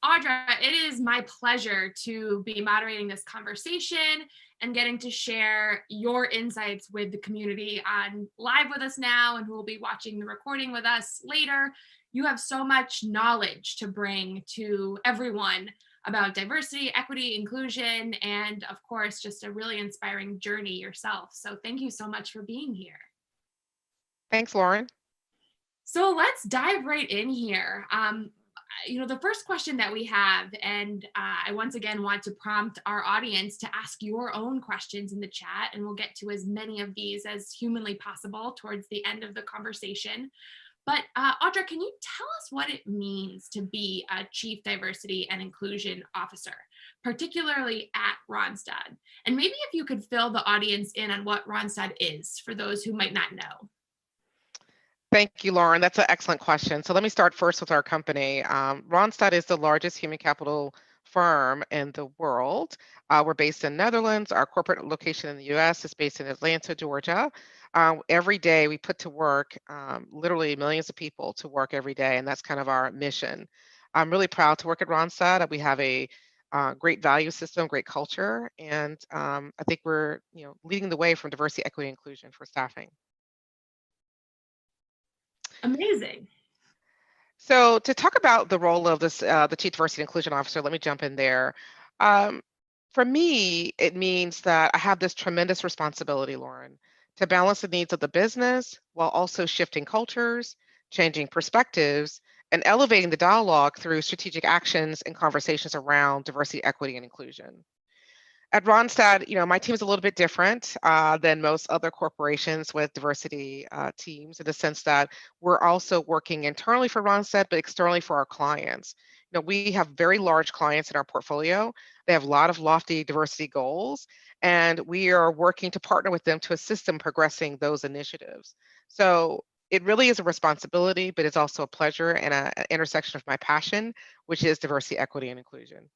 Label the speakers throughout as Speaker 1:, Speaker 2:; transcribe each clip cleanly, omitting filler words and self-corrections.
Speaker 1: Audra, it is my pleasure to be moderating this conversation and getting to share your insights with the community on live with us now and who will be watching the recording with us later. You have so much knowledge to bring to everyone about diversity, equity, inclusion, and of course, just a really inspiring journey yourself. So thank you so much for being here.
Speaker 2: Thanks, Lauren.
Speaker 1: So let's dive right in here. The first question that we have, and I once again want to prompt our audience to ask your own questions in the chat, and we'll get to as many of these as humanly possible towards the end of the conversation. But Audra, can you tell us what it means to be a Chief Diversity and Inclusion Officer, particularly at Randstad? And maybe if you could fill the audience in on what Randstad is for those who might not know.
Speaker 2: Thank you, Lauren. That's an excellent question. So let me start first with our company. Randstad is the largest human capital firm in the world. We're based in Netherlands. Our corporate location in the U.S. is based in Atlanta, Georgia. Every day we put to work literally millions of people to work every day, and that's kind of our mission. I'm really proud to work at Randstad. We have a great value system, great culture, and I think we're leading the way from diversity, equity, inclusion for staffing.
Speaker 1: Amazing.
Speaker 2: So to talk about the role of this, the Chief Diversity and Inclusion Officer, let me jump in there. For me, it means that I have this tremendous responsibility, Lauren, to balance the needs of the business while also shifting cultures, changing perspectives, and elevating the dialogue through strategic actions and conversations around diversity, equity, and inclusion. At Randstad, my team is a little bit different than most other corporations with diversity teams in the sense that we're also working internally for Randstad, but externally for our clients. We have very large clients in our portfolio. They have a lot of lofty diversity goals, and we are working to partner with them to assist them progressing those initiatives. So it really is a responsibility, but it's also a pleasure and an intersection of my passion, which is diversity, equity, and inclusion.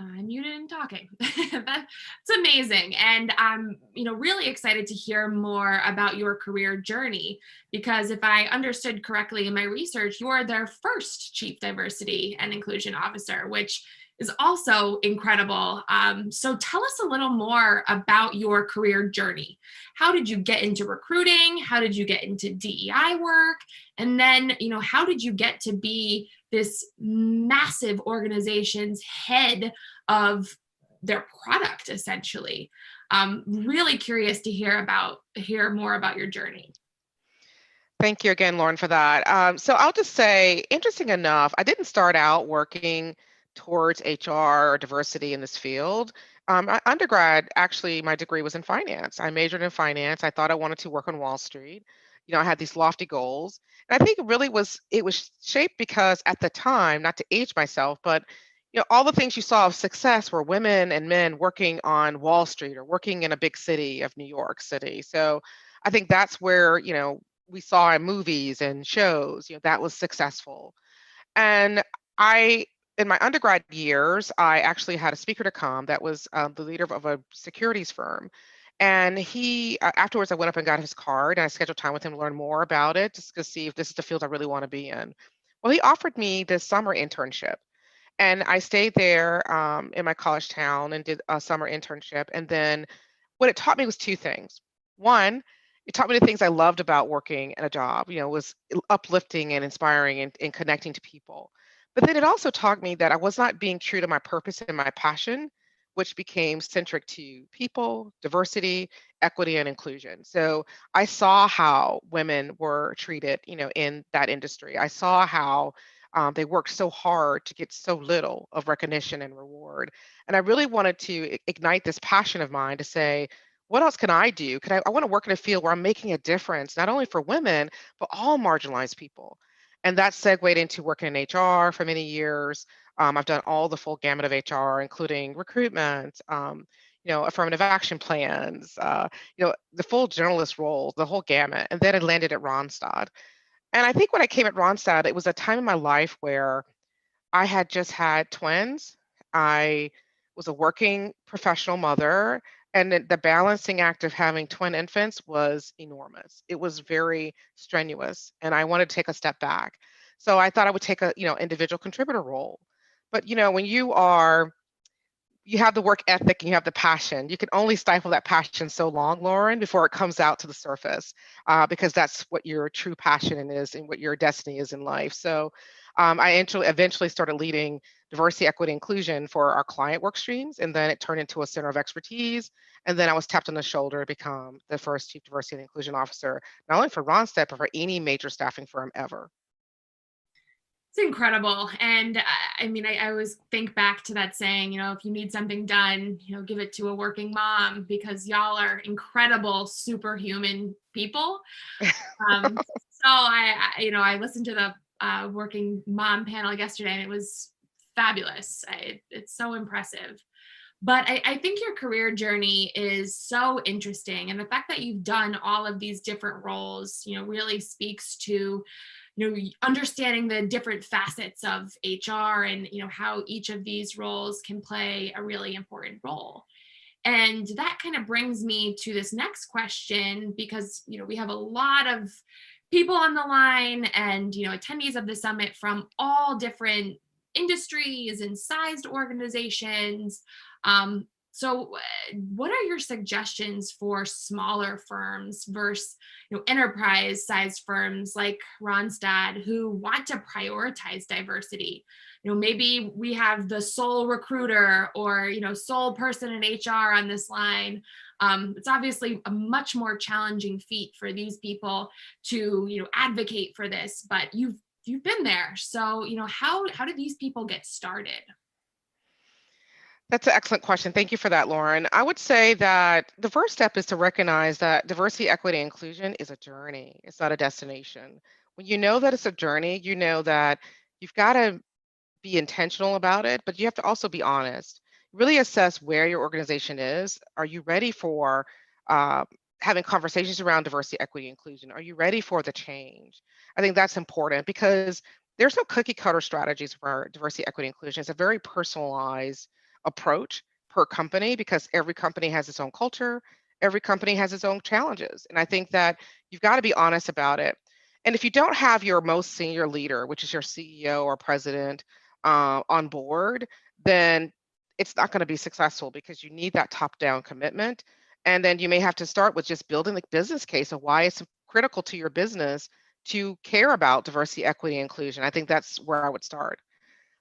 Speaker 1: I'm muted and talking. That's amazing. And I'm, really excited to hear more about your career journey, because if I understood correctly in my research, you are their first Chief Diversity and Inclusion Officer, which is also incredible. So tell us a little more about your career journey. How did you get into recruiting? How did you get into DEI work? And then, how did you get to be this massive organization's head of their product, essentially? Really curious to hear more about your journey.
Speaker 2: Thank you again, Lauren, for that. So I'll just say, interesting enough, I didn't start out working towards HR or diversity in this field. Undergrad, actually, my degree was in finance. I majored in finance. I thought I wanted to work on Wall Street. I had these lofty goals. And I think it was shaped because at the time, not to age myself, but all the things you saw of success were women and men working on Wall Street or working in a big city of New York City. So I think that's where, we saw in movies and shows, that was successful. And in my undergrad years, I actually had a speaker to come that was the leader of a securities firm. And he, afterwards, I went up and got his card and I scheduled time with him to learn more about it, just to see if this is the field I really want to be in. Well, he offered me this summer internship. And I stayed there in my college town and did a summer internship. And then what it taught me was two things. One, it taught me the things I loved about working in a job, was uplifting and inspiring and connecting to people. But then it also taught me that I was not being true to my purpose and my passion, which became centric to people, diversity, equity, and inclusion. So I saw how women were treated, in that industry. I saw how they worked so hard to get so little of recognition and reward. And I really wanted to ignite this passion of mine to say, what else can I do? I want to work in a field where I'm making a difference, not only for women, but all marginalized people. And that segued into working in HR for many years. I've done all the full gamut of HR, including recruitment, affirmative action plans, the full journalist role, the whole gamut. And then I landed at Randstad. And I think when I came at Randstad, it was a time in my life where I had just had twins. I was a working professional mother, and the balancing act of having twin infants was enormous. It was very strenuous, and I wanted to take a step back. So I thought I would take a, individual contributor role. But, when you have the work ethic and you have the passion. You can only stifle that passion so long, Lauren, before it comes out to the surface, because that's what your true passion is and what your destiny is in life. So I eventually started leading diversity, equity, inclusion for our client work streams, and then it turned into a center of expertise. And then I was tapped on the shoulder to become the first chief diversity and inclusion officer, not only for Randstad, but for any major staffing firm ever.
Speaker 1: It's incredible. And I mean, I always think back to that saying, if you need something done, give it to a working mom, because y'all are incredible, superhuman people. So I listened to the working mom panel yesterday, and it was fabulous. It's so impressive. But I think your career journey is so interesting. And the fact that you've done all of these different roles, really speaks to, understanding the different facets of HR, and, how each of these roles can play a really important role. And that kind of brings me to this next question, because, we have a lot of people on the line, and, attendees of the summit from all different industries and sized organizations. So what are your suggestions for smaller firms versus, enterprise sized firms like Randstad, who want to prioritize diversity? Maybe we have the sole recruiter or, sole person in HR on this line. It's obviously a much more challenging feat for these people to, advocate for this, but you've been there. So, how do these people get started?
Speaker 2: That's an excellent question. Thank you for that, Lauren. I would say that the first step is to recognize that diversity, equity, and inclusion is a journey. It's not a destination. When you know that it's a journey, you know that you've got to be intentional about it, but you have to also be honest. Really assess where your organization is. Are you ready for uh, having conversations around diversity, equity, inclusion? Are you ready for the change? I think that's important because there's no cookie cutter strategies for diversity, equity, inclusion. It's a very personalized approach per company because every company has its own culture, every company has its own challenges. And I think that you've got to be honest about it. And if you don't have your most senior leader, which is your CEO or president, on board, then it's not going to be successful because you need that top-down commitment. And then you may have to start with just building the business case of why it's critical to your business to care about diversity, equity, and inclusion. I think that's where I would start.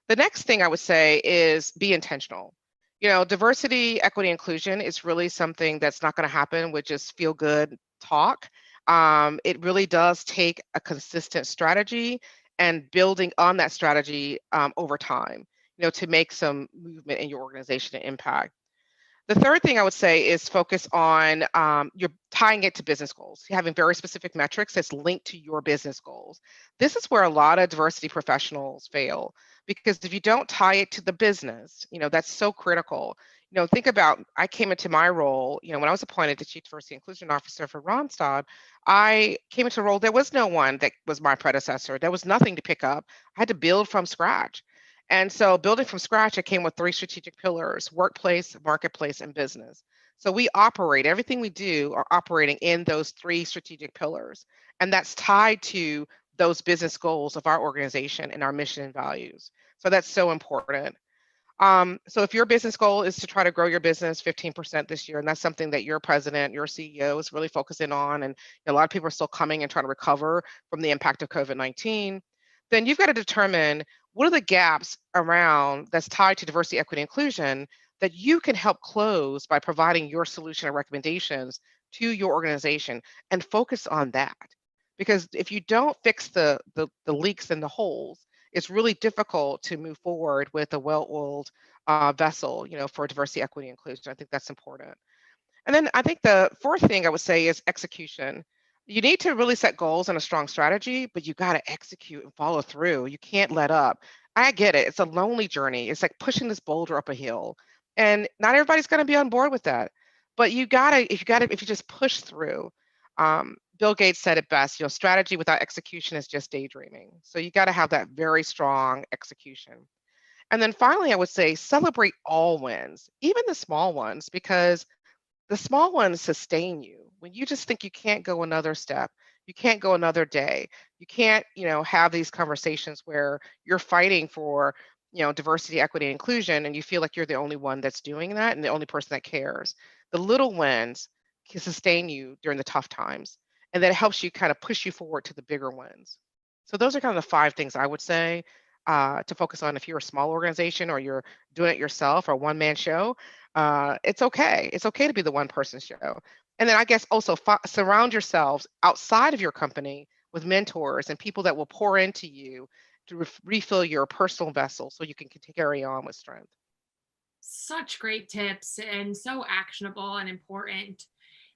Speaker 2: The next thing I would say is be intentional. Diversity, equity, inclusion is really something that's not going to happen with just feel good talk. It really does take a consistent strategy and building on that strategy over time, to make some movement in your organization and impact. The third thing I would say is focus on you're tying it to business goals, having very specific metrics that's linked to your business goals. This is where a lot of diversity professionals fail because if you don't tie it to the business, that's so critical. Think about, I came into my role, when I was appointed to Chief Diversity Inclusion Officer for Randstad, I came into a role, there was no one that was my predecessor. There was nothing to pick up. I had to build from scratch. And so building from scratch, it came with 3 strategic pillars: workplace, marketplace, and business. So we operate, everything we do are operating in those 3 strategic pillars. And that's tied to those business goals of our organization and our mission and values. So that's so important. So if your business goal is to try to grow your business 15% this year, and that's something that your president, your CEO is really focusing on, and a lot of people are still coming and trying to recover from the impact of COVID-19, then you've got to determine what are the gaps around that's tied to diversity, equity, inclusion that you can help close by providing your solution and recommendations to your organization and focus on that. Because if you don't fix the leaks and the holes, it's really difficult to move forward with a well-oiled vessel, for diversity, equity, inclusion. I think that's important. And then I think the fourth thing I would say is execution. You need to really set goals and a strong strategy, but you got to execute and follow through. You can't let up. I get it. It's a lonely journey. It's like pushing this boulder up a hill. And not everybody's going to be on board with that. But if you just push through. Bill Gates said it best, strategy without execution is just daydreaming. So you got to have that very strong execution. And then finally, I would say celebrate all wins, even the small ones, because the small ones sustain you. When you just think you can't go another step, You can't go another day. You can't, have these conversations where you're fighting for, diversity, equity, and inclusion, and you feel like you're the only one that's doing that and the only person that cares. The little wins can sustain you during the tough times, and then it helps you kind of push you forward to the bigger wins. So those are kind of the 5 things I would say to focus on if you're a small organization or you're doing it yourself or one-man show. It's okay. It's okay to be the one-person show. And then I guess also surround yourselves outside of your company with mentors and people that will pour into you to refill your personal vessel so you can carry on with strength.
Speaker 1: Such great tips and so actionable and important,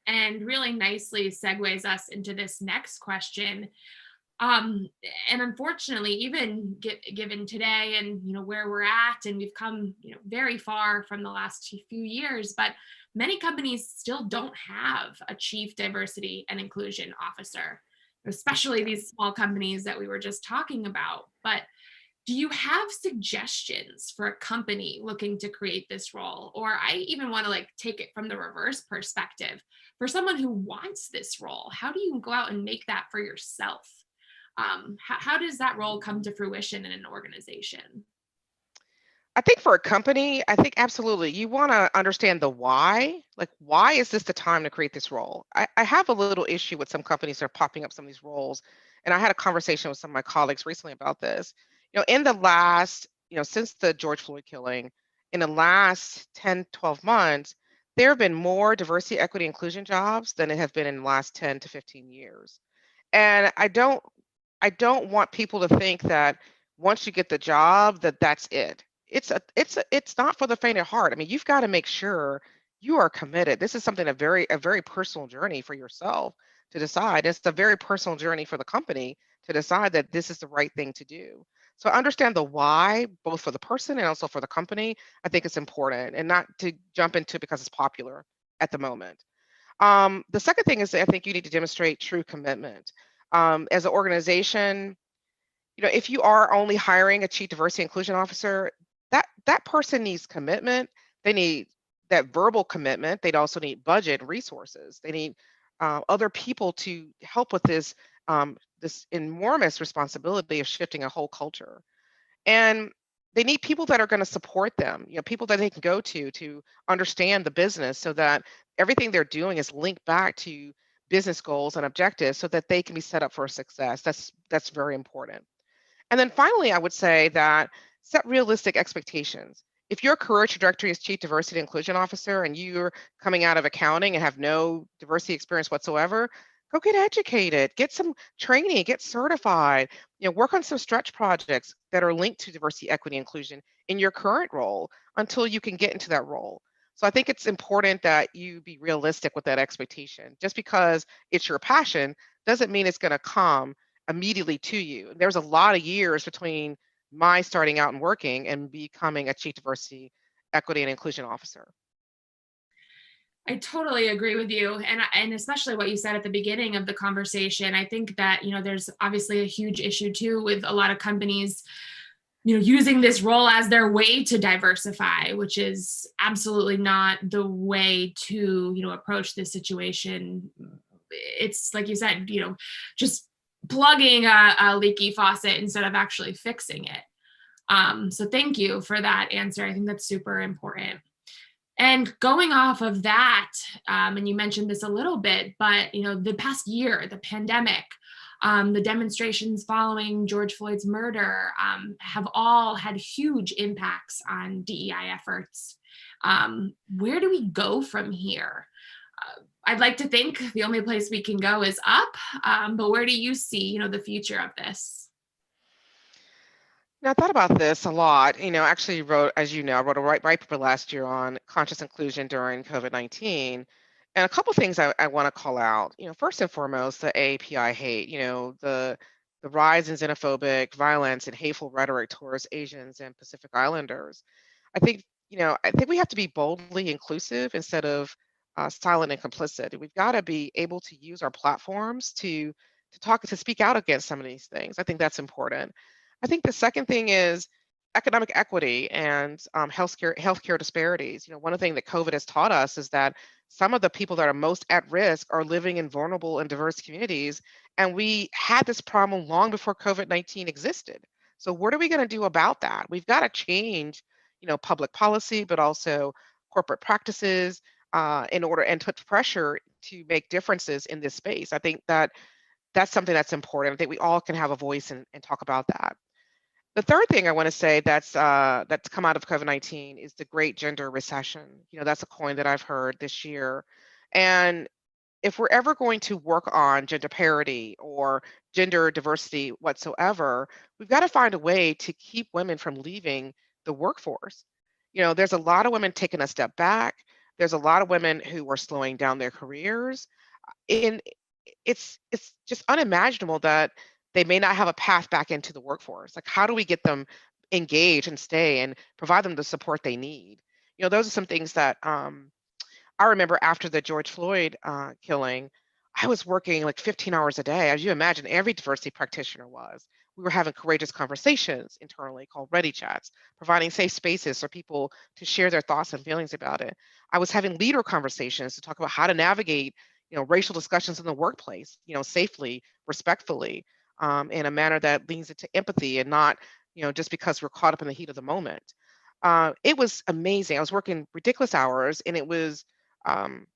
Speaker 1: and really nicely segues us into this next question. Um, and unfortunately, even given today and where we're at, and we've come very far from the last few years, but many companies still don't have a chief diversity and inclusion officer, especially these small companies that we were just talking about. But do you have suggestions for a company looking to create this role? Or I even want to take it from the reverse perspective. For someone who wants this role, how do you go out and make that for yourself? How does that role come to fruition in an organization?
Speaker 2: I think for a company, I think absolutely you want to understand the why. Like, why is this the time to create this role? I have a little issue with some companies that are popping up some of these roles. And I had a conversation with some of my colleagues recently about this. In the last, since the George Floyd killing, in the last 10, 12 months, there have been more diversity, equity, inclusion jobs than it have been in the last 10 to 15 years. And I don't want people to think that once you get the job that that's it. It's not for the faint of heart. I mean, you've got to make sure you are committed. This is something a very personal journey for yourself to decide. It's a very personal journey for the company to decide that this is the right thing to do. So understand the why, both for the person and also for the company. I think it's important, and not to jump into it because it's popular at the moment. The second thing is that I think you need to demonstrate true commitment. As an organization, if you are only hiring a chief diversity inclusion officer, that person needs commitment. They need that verbal commitment. They'd also need budget and resources. They need other people to help with this enormous responsibility of shifting a whole culture. And they need people that are going to support them, people that they can go to understand the business so that everything they're doing is linked back to business goals and objectives so that they can be set up for success. That's very important. And then finally, I would say that set realistic expectations. If your career trajectory is chief diversity and inclusion officer and you're coming out of accounting and have no diversity experience whatsoever, go get educated, get some training, get certified, work on some stretch projects that are linked to diversity, equity, inclusion in your current role until you can get into that role. So I think it's important that you be realistic with that expectation. Just because it's your passion doesn't mean it's going to come immediately to you. There's a lot of years between my starting out and working and becoming a chief diversity, equity, and inclusion officer.
Speaker 1: I totally agree with you, and especially what you said at the beginning of the conversation. I think that there's obviously a huge issue too with a lot of companies using this role as their way to diversify, which is absolutely not the way to approach this situation. It's like you said, just plugging a leaky faucet instead of actually fixing it. So thank you for that answer. I think that's super important. And going off of that, and you mentioned this a little bit, but the past year, the pandemic, the demonstrations following George Floyd's murder have all had huge impacts on DEI efforts. Where do we go from here? I'd like to think the only place we can go is up, but where do you see, the future of this?
Speaker 2: Now, I thought about this a lot. Actually wrote, as you know, I wrote a white paper last year on conscious inclusion during COVID-19. And a couple things I want to call out. First and foremost, the API hate, the rise in xenophobic violence and hateful rhetoric towards Asians and Pacific Islanders. I think we have to be boldly inclusive instead of silent and complicit. We've got to be able to use our platforms to speak out against some of these things. I think that's important. I think the second thing is economic equity and healthcare disparities. One of the things that COVID has taught us is that some of the people that are most at risk are living in vulnerable and diverse communities, And we had this problem long before COVID-19 existed. So what are we going to do about that? We've got to change, public policy, but also corporate practices in order and put pressure to make differences in this space. I think that that's something that's important. I think we all can have a voice and talk about that. The third thing I want to say that's come out of COVID-19 is the great gender recession. That's a coin that I've heard this year. And if we're ever going to work on gender parity or gender diversity whatsoever, we've got to find a way to keep women from leaving the workforce. There's a lot of women taking a step back. There's a lot of women who are slowing down their careers. And it's just unimaginable that they may not have a path back into the workforce. Like, how do we get them engaged and stay and provide them the support they need? Those are some things that I remember after the George Floyd killing, I was working like 15 hours a day. As you imagine, every diversity practitioner was. We were having courageous conversations internally called Ready Chats, providing safe spaces for people to share their thoughts and feelings about it. I was having leader conversations to talk about how to navigate, racial discussions in the workplace, safely, respectfully, in a manner that leans into empathy and not, just because we're caught up in the heat of the moment. It was amazing. I was working ridiculous hours, and um,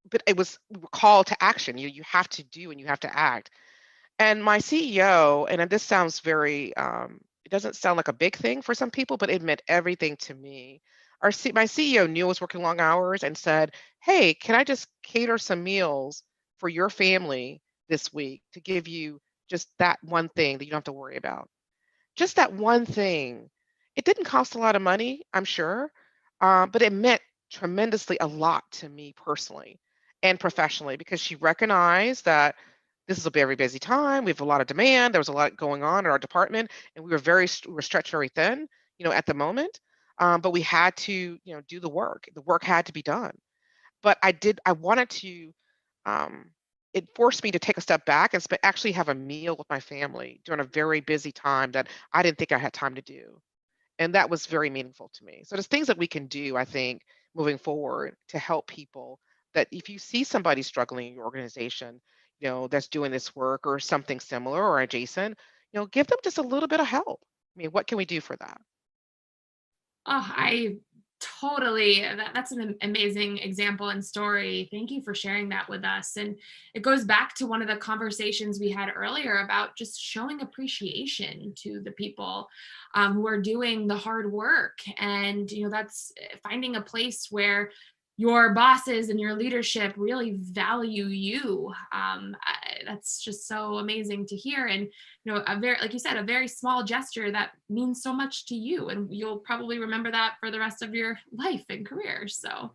Speaker 2: but it was call to action. You have to do and you have to act. And my CEO, and this sounds very, it doesn't sound like a big thing for some people, but it meant everything to me. My CEO knew I was working long hours and said, "Hey, can I just cater some meals for your family this week to give you just that one thing that you don't have to worry about?" Just that one thing. It didn't cost a lot of money, I'm sure, but it meant tremendously a lot to me personally and professionally because she recognized that this is a very busy time. We have a lot of demand. There was a lot going on in our department, and we were stretched very thin, at the moment. But we had to, do the work. The work had to be done. But I wanted to, um, it forced me to take a step back and actually have a meal with my family during a very busy time that I didn't think I had time to do. And that was very meaningful to me. So there's things that we can do, I think, moving forward to help people that if you see somebody struggling in your organization, that's doing this work or something similar or adjacent, give them just a little bit of help. I mean, what can we do for that?
Speaker 1: Oh, I totally, that's an amazing example and story. Thank you for sharing that with us. And it goes back to one of the conversations we had earlier about just showing appreciation to the people who are doing the hard work. And, that's finding a place where your bosses and your leadership really value you. That's just so amazing to hear. And, a very, like you said, a very small gesture that means so much to you. And you'll probably remember that for the rest of your life and career. So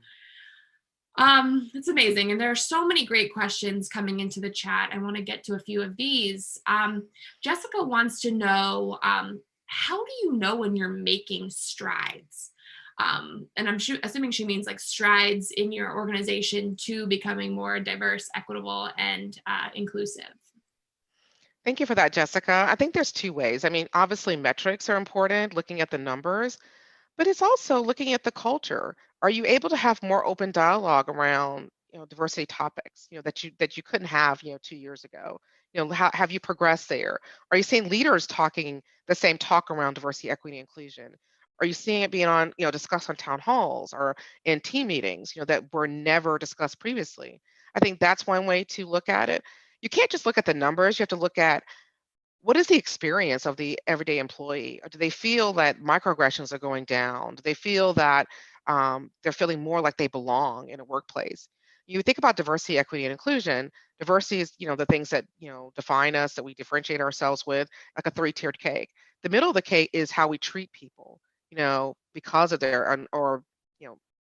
Speaker 1: it's amazing. And there are so many great questions coming into the chat. I want to get to a few of these. Jessica wants to know, how do you know when you're making strides? And I'm assuming she means like strides in your organization to becoming more diverse, equitable, and inclusive.
Speaker 2: Thank you for that, Jessica. I think there's two ways. I mean, obviously metrics are important, looking at the numbers, but it's also looking at the culture. Are you able to have more open dialogue around, diversity topics, that you couldn't have, 2 years ago? How have you progressed there? Are you seeing leaders talking the same talk around diversity, equity, inclusion? Are you seeing it being on, discussed on town halls or in team meetings, that were never discussed previously? I think that's one way to look at it. You can't just look at the numbers. You have to look at what is the experience of the everyday employee? Or do they feel that microaggressions are going down? Do they feel that they're feeling more like they belong in a workplace? You think about diversity, equity, and inclusion. Diversity is, the things that, define us, that we differentiate ourselves with, like a three-tiered cake. The middle of the cake is how we treat people, because of or,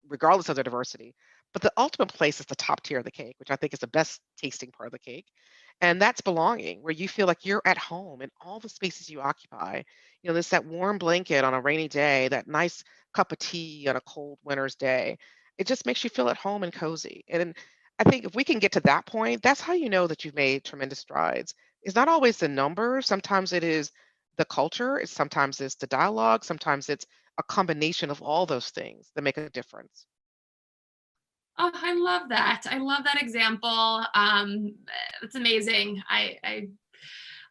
Speaker 2: regardless of their diversity. But the ultimate place is the top tier of the cake, which I think is the best tasting part of the cake. And that's belonging, where you feel like you're at home in all the spaces you occupy. There's that warm blanket on a rainy day, that nice cup of tea on a cold winter's day. It just makes you feel at home and cozy. And I think if we can get to that point, that's how you know that you've made tremendous strides. It's not always the number. Sometimes it is the culture. Sometimes it's the dialogue. Sometimes it's a combination of all those things that make a difference.
Speaker 1: Oh, I love that. I love that example. It's amazing. I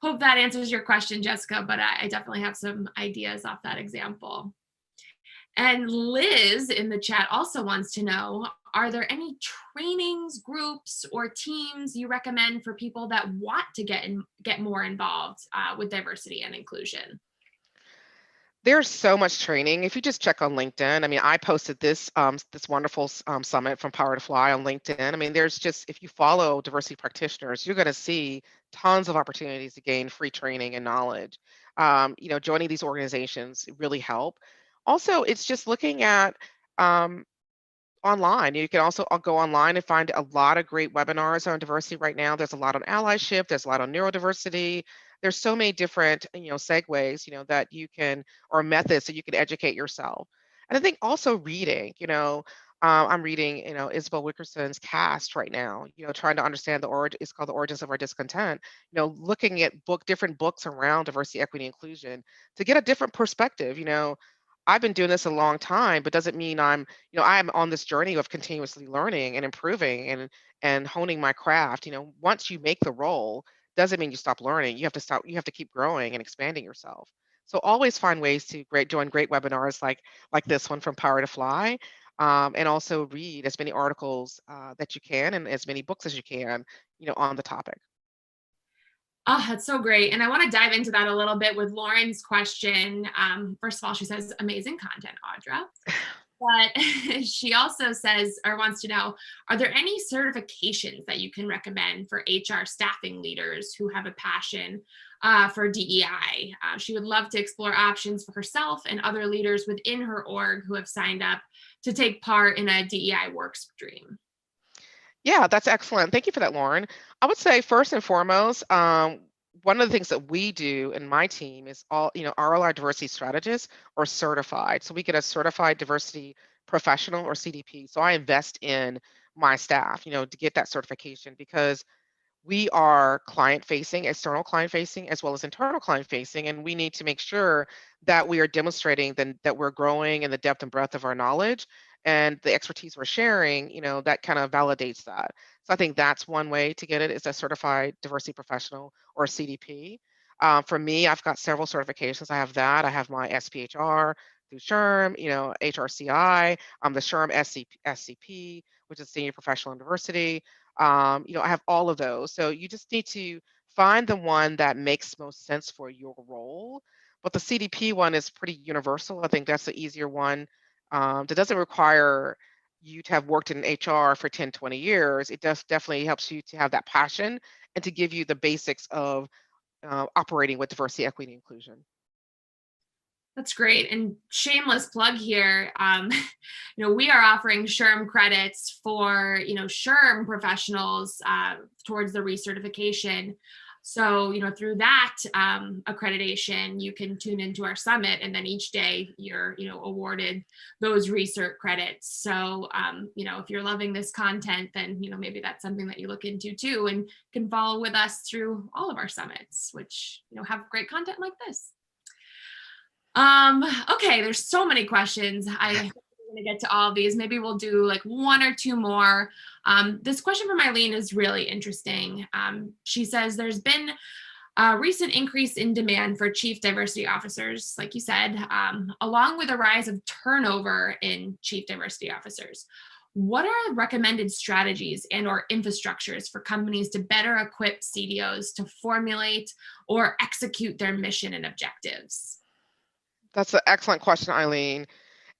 Speaker 1: hope that answers your question, Jessica, but I definitely have some ideas off that example. And Liz in the chat also wants to know, are there any trainings, groups, or teams you recommend for people that want to get more involved with diversity and inclusion?
Speaker 2: There's so much training. If you just check on LinkedIn, I mean, I posted this wonderful summit from PowerToFly on LinkedIn. I mean, there's just, if you follow diversity practitioners, you're going to see tons of opportunities to gain free training and knowledge. Joining these organizations really help. Also, it's just looking at um, online. You can also go online and find a lot of great webinars on diversity right now. There's a lot on allyship, there's a lot on neurodiversity. There's so many different, segues, that you can, or methods that you can educate yourself. And I think also reading, I'm reading, Isabel Wickerson's Cast right now, trying to understand the origin, it's called The Origins of Our Discontent, looking at different books around diversity, equity, inclusion to get a different perspective. I've been doing this a long time, but doesn't mean I'm on this journey of continuously learning and improving and honing my craft. Once you make the role, doesn't mean you stop learning. You have to keep growing and expanding yourself. So always find ways to join great webinars like this one from Power to Fly, and also read as many articles that you can and as many books as you can, on the topic.
Speaker 1: Oh, that's so great. And I want to dive into that a little bit with Lauren's question. First of all, she says, amazing content, Audra. But she also says, or wants to know, are there any certifications that you can recommend for HR staffing leaders who have a passion for DEI? She would love to explore options for herself and other leaders within her org who have signed up to take part in a DEI work stream.
Speaker 2: Yeah, that's excellent. Thank you for that, Lauren. I would say first and foremost, one of the things that we do in my team is all our diversity strategists are certified. So we get a certified diversity professional or CDP. So I invest in my staff, to get that certification because we are client facing, external client facing, as well as internal client facing, and we need to make sure that we are demonstrating that we're growing in the depth and breadth of our knowledge and the expertise we're sharing, that kind of validates that. So I think that's one way to get it is a certified diversity professional or CDP. For me, I've got several certifications. I have that. I have my SPHR through SHRM, HRCI, the SHRM SCP, which is Senior Professional in Diversity. I have all of those. So you just need to find the one that makes most sense for your role. But the CDP one is pretty universal. I think that's the easier one. That doesn't require you to have worked in HR for 10, 20 years. It does definitely helps you to have that passion and to give you the basics of operating with diversity, equity, and inclusion.
Speaker 1: That's great. And shameless plug here. We are offering SHRM credits for, SHRM professionals towards the recertification. So, through that accreditation, you can tune into our summit, and then each day you're, awarded those recert credits. So, if you're loving this content, then, maybe that's something that you look into too, and can follow with us through all of our summits, which, have great content like this. Okay, there's so many questions. I think we're gonna get to all of these. Maybe we'll do like one or two more. This question from Eileen is really interesting. She says there's been a recent increase in demand for chief diversity officers, like you said, along with a rise of turnover in chief diversity officers. What are recommended strategies and or infrastructures for companies to better equip CDOs to formulate or execute their mission and objectives?
Speaker 2: That's an excellent question, Eileen.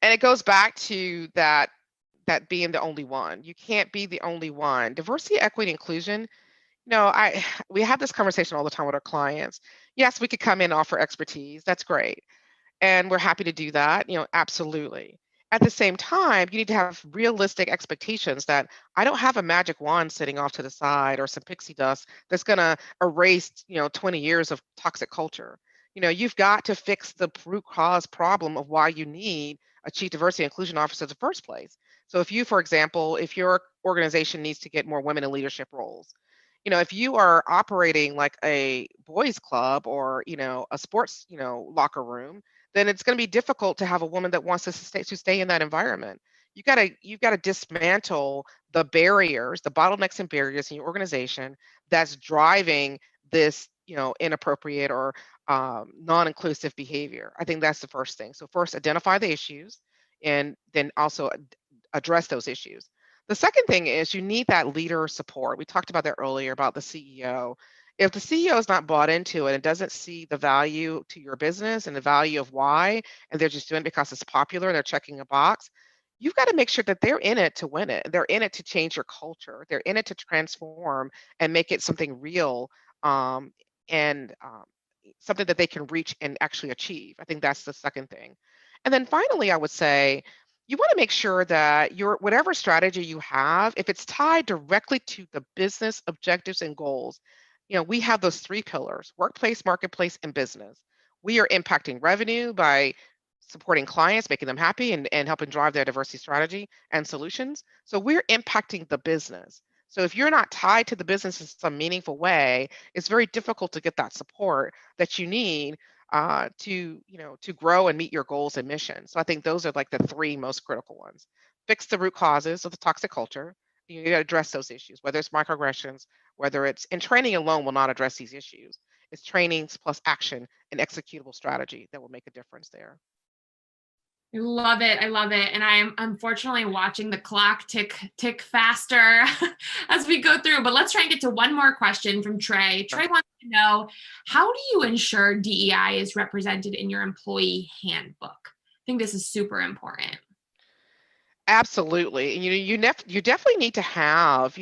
Speaker 2: And it goes back to that being the only one. You can't be the only one. Diversity, equity, inclusion. We have this conversation all the time with our clients. Yes, we could come in and offer expertise. That's great. And we're happy to do that, absolutely. At the same time, you need to have realistic expectations that I don't have a magic wand sitting off to the side or some pixie dust that's going to erase, 20 years of toxic culture. You've got to fix the root cause problem of why you need a chief diversity and inclusion officer in the first place. So if you, for example, if your organization needs to get more women in leadership roles, if you are operating like a boys club or, a sports, locker room, then it's going to be difficult to have a woman that wants to stay in that environment. you've got to dismantle the barriers, the bottlenecks and barriers in your organization that's driving this, inappropriate or non-inclusive behavior. I think that's the first thing. So first, identify the issues, and then also address those issues. The second thing is you need that leader support. We talked about that earlier about the CEO. If the CEO is not bought into it and doesn't see the value to your business and the value of why, and they're just doing it because it's popular, they're checking a box, you've got to make sure that they're in it to win it. They're in it to change your culture. They're in it to transform and make it something real, and something that they can reach and actually achieve. I think that's the second thing. And then finally, I would say you want to make sure that your whatever strategy you have, if it's tied directly to the business objectives and goals, we have those three pillars: workplace, marketplace, and business. We are impacting revenue by supporting clients, making them happy, and helping drive their diversity strategy and solutions. So we're impacting the business. So if you're not tied to the business in some meaningful way, it's very difficult to get that support that you need to grow and meet your goals and mission. So I think those are like the three most critical ones. Fix the root causes of the toxic culture. You got to address those issues, whether it's microaggressions, whether it's, and training alone will not address these issues. It's trainings plus action and executable strategy that will make a difference there.
Speaker 1: I love it. I love it. And I am unfortunately watching the clock tick faster as we go through. But let's try and get to one more question from Trey. Trey wants to know, how do you ensure DEI is represented in your employee handbook? I think this is super important.
Speaker 2: Absolutely. You definitely need to have,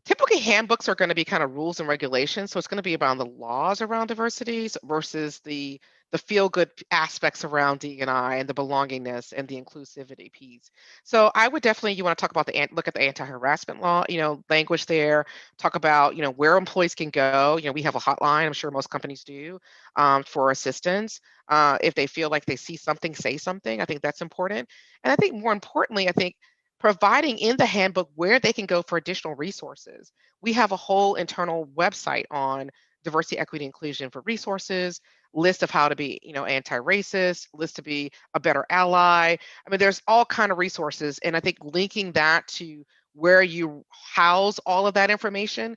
Speaker 2: typically handbooks are going to be kind of rules and regulations. So it's going to be about the laws around diversities versus the feel good aspects around D&I and the belongingness and the inclusivity piece. So I would definitely, you want to talk about look at the anti-harassment law, language there, talk about, where employees can go. We have a hotline, I'm sure most companies do, for assistance. If they feel like they see something, say something. I think that's important. And I think more importantly, I think providing in the handbook where they can go for additional resources. We have a whole internal website on diversity, equity, inclusion for resources, list of how to be, anti-racist, list to be a better ally. I mean, there's all kind of resources. And I think linking that to where you house all of that information,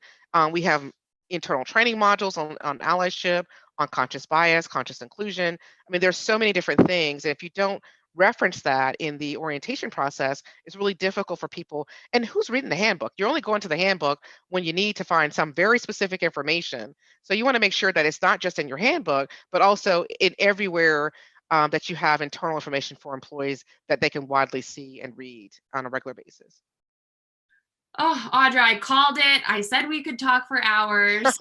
Speaker 2: we have internal training modules on allyship, on conscious bias, conscious inclusion. I mean, there's so many different things. And if you don't reference that in the orientation process, it's really difficult for people. And who's reading the handbook? You're only going to the handbook when you need to find some very specific information. So you want to make sure that it's not just in your handbook, but also in everywhere that you have internal information for employees that they can widely see and read on a regular basis.
Speaker 1: Oh, Audra, I called it. I said we could talk for hours.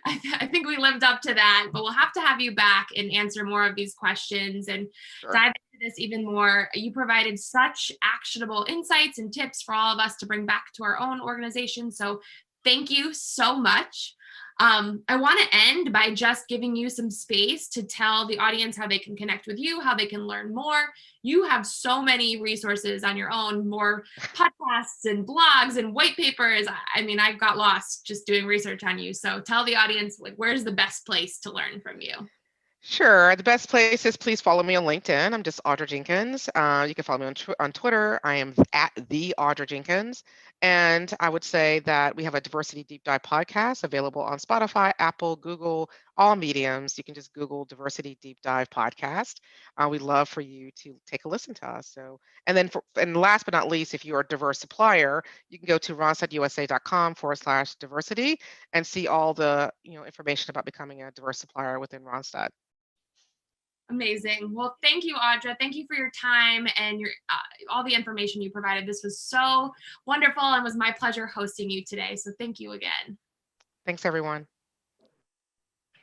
Speaker 1: I think we lived up to that, but we'll have to have you back and answer more of these questions and dive into this even more. You provided such actionable insights and tips for all of us to bring back to our own organization. So thank you so much. I want to end by just giving you some space to tell the audience how they can connect with you, how they can learn more. You have so many resources on your own, more podcasts and blogs and white papers. I mean, I got lost just doing research on you. So tell the audience, where's the best place to learn from you?
Speaker 2: Sure. The best place is please follow me on LinkedIn. I'm just Audra Jenkins. You can follow me on Twitter. I am at the Audra Jenkins. And I would say that we have a Diversity Deep Dive podcast available on Spotify, Apple, Google, all mediums. You can just Google Diversity Deep Dive podcast. We'd love for you to take a listen to us. So, and then and last but not least, if you're a diverse supplier, you can go to randstadusa.com/diversity and see all the information about becoming a diverse supplier within Randstad.
Speaker 1: Amazing. Well, thank you, Audra. Thank you for your time and your all the information you provided. This was so wonderful and was my pleasure hosting you today. So thank you again.
Speaker 2: Thanks, everyone.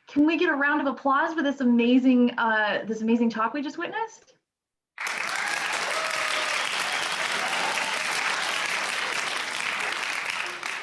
Speaker 3: Can we get a round of applause for this amazing talk we just witnessed?